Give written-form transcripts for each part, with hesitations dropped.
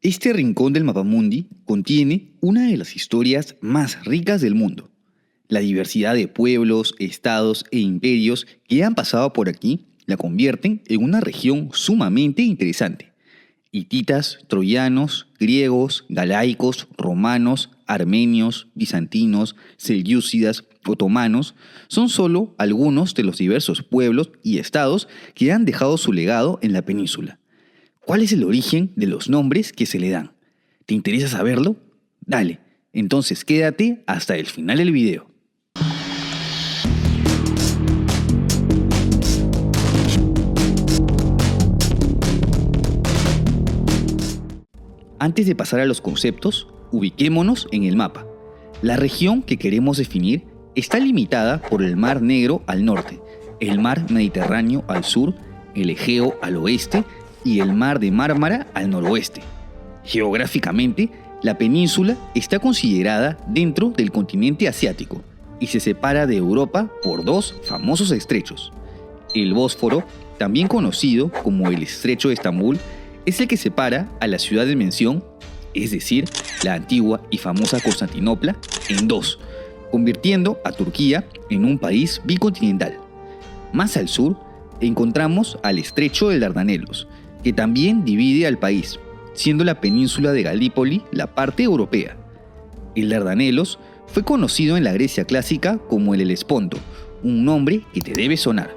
Este rincón del mapamundi contiene una de las historias más ricas del mundo. La diversidad de pueblos, estados e imperios que han pasado por aquí la convierten en una región sumamente interesante. Hititas, troyanos, griegos, galaicos, romanos, armenios, bizantinos, selyúcidas, otomanos son solo algunos de los diversos pueblos y estados que han dejado su legado en la península. ¿Cuál es el origen de los nombres que se le dan? ¿Te interesa saberlo? Dale, entonces quédate hasta el final del video. Antes de pasar a los conceptos, ubiquémonos en el mapa. La región que queremos definir está limitada por el Mar Negro al norte, el Mar Mediterráneo al sur, el Egeo al oeste y el Mar de Mármara al noroeste. Geográficamente, la península está considerada dentro del continente asiático y se separa de Europa por dos famosos estrechos. El Bósforo, también conocido como el Estrecho de Estambul, es el que separa a la ciudad de mención, es decir, la antigua y famosa Constantinopla, en dos, convirtiendo a Turquía en un país bicontinental. Más al sur, encontramos al Estrecho de Dardanelos, que también divide al país, siendo la península de Galípoli la parte europea. El Dardanelos fue conocido en la Grecia clásica como el Helesponto, un nombre que te debe sonar.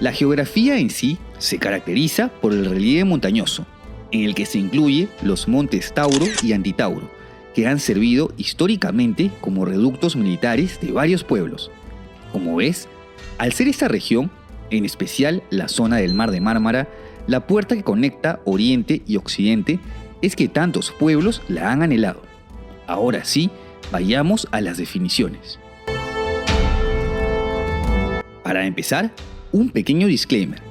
La geografía en sí se caracteriza por el relieve montañoso, en el que se incluye los montes Tauro y Antitauro, que han servido históricamente como reductos militares de varios pueblos. Como ves, al ser esta región, en especial la zona del Mar de Mármara, la puerta que conecta Oriente y Occidente, es que tantos pueblos la han anhelado. Ahora sí, vayamos a las definiciones. Para empezar, un pequeño disclaimer.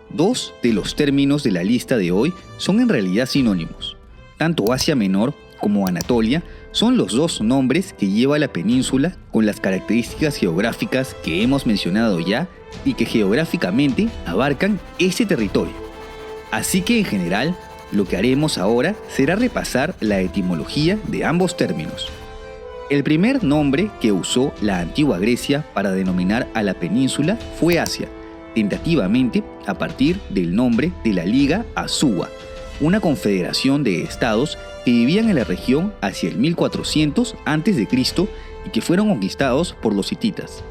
Dos de los términos de la lista de hoy son en realidad sinónimos. Tanto Asia Menor como Anatolia son los dos nombres que lleva la península con las características geográficas que hemos mencionado ya y que geográficamente abarcan este territorio. Así que en general, lo que haremos ahora será repasar la etimología de ambos términos. El primer nombre que usó la antigua Grecia para denominar a la península fue Asia, tentativamente a partir del nombre de la Liga Azúa, una confederación de estados que vivían en la región hacia el 1400 a.C. y que fueron conquistados por los hititas.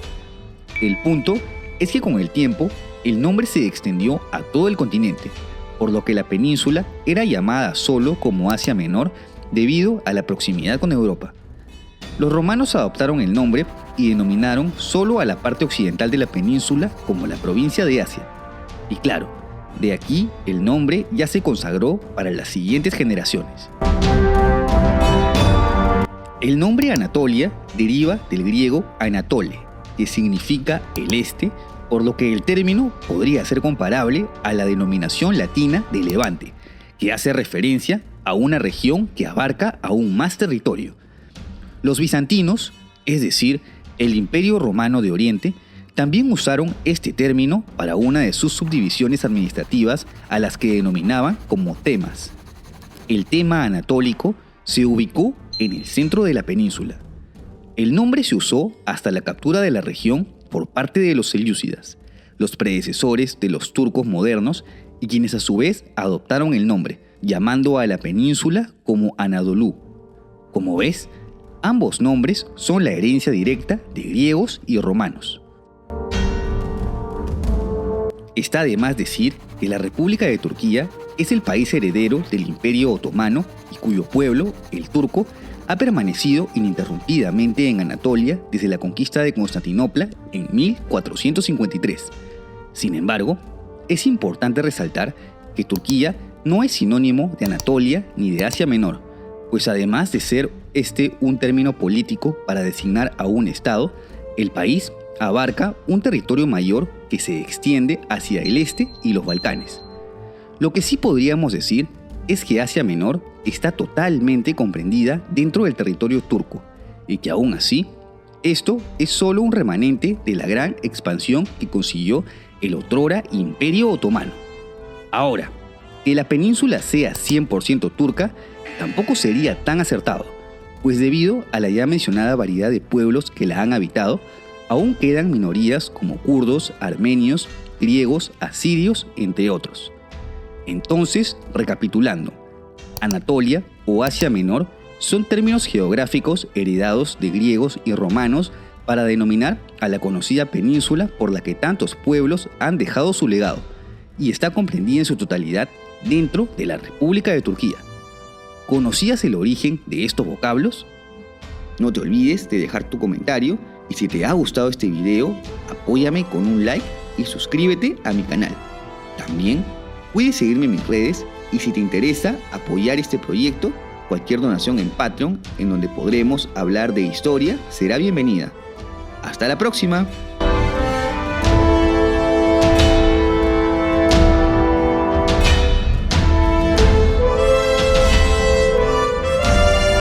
El punto es que con el tiempo el nombre se extendió a todo el continente, por lo que la península era llamada solo como Asia Menor debido a la proximidad con Europa. Los romanos adoptaron el nombre y denominaron solo a la parte occidental de la península como la provincia de Asia. Y claro, de aquí el nombre ya se consagró para las siguientes generaciones. El nombre Anatolia deriva del griego Anatole, que significa el este, por lo que el término podría ser comparable a la denominación latina de Levante, que hace referencia a una región que abarca aún más territorio. Los bizantinos, es decir, el Imperio Romano de Oriente, también usaron este término para una de sus subdivisiones administrativas a las que denominaban como temas. El tema anatólico se ubicó en el centro de la península. El nombre se usó hasta la captura de la región por parte de los selyúcidas, los predecesores de los turcos modernos y quienes a su vez adoptaron el nombre, llamando a la península como Anadolú. Como ves, ambos nombres son la herencia directa de griegos y romanos. Está de más decir que la República de Turquía es el país heredero del Imperio Otomano y cuyo pueblo, el turco, ha permanecido ininterrumpidamente en Anatolia desde la conquista de Constantinopla en 1453. Sin embargo, es importante resaltar que Turquía no es sinónimo de Anatolia ni de Asia Menor, pues además de ser un término político para designar a un estado, el país abarca un territorio mayor que se extiende hacia el este y los Balcanes. Lo que sí podríamos decir es que Asia Menor está totalmente comprendida dentro del territorio turco y que aún así, esto es solo un remanente de la gran expansión que consiguió el otrora Imperio Otomano. Ahora, Que la península sea 100% turca tampoco sería tan acertado, pues debido a la ya mencionada variedad de pueblos que la han habitado, aún quedan minorías como kurdos, armenios, griegos, asirios, entre otros. Entonces, recapitulando, Anatolia o Asia Menor son términos geográficos heredados de griegos y romanos para denominar a la conocida península por la que tantos pueblos han dejado su legado, y está comprendida en su totalidad dentro de la República de Turquía. ¿Conocías el origen de estos vocablos? No te olvides de dejar tu comentario y si te ha gustado este video, apóyame con un like y suscríbete a mi canal. También puedes seguirme en mis redes y si te interesa apoyar este proyecto, cualquier donación en Patreon en donde podremos hablar de historia será bienvenida. ¡Hasta la próxima!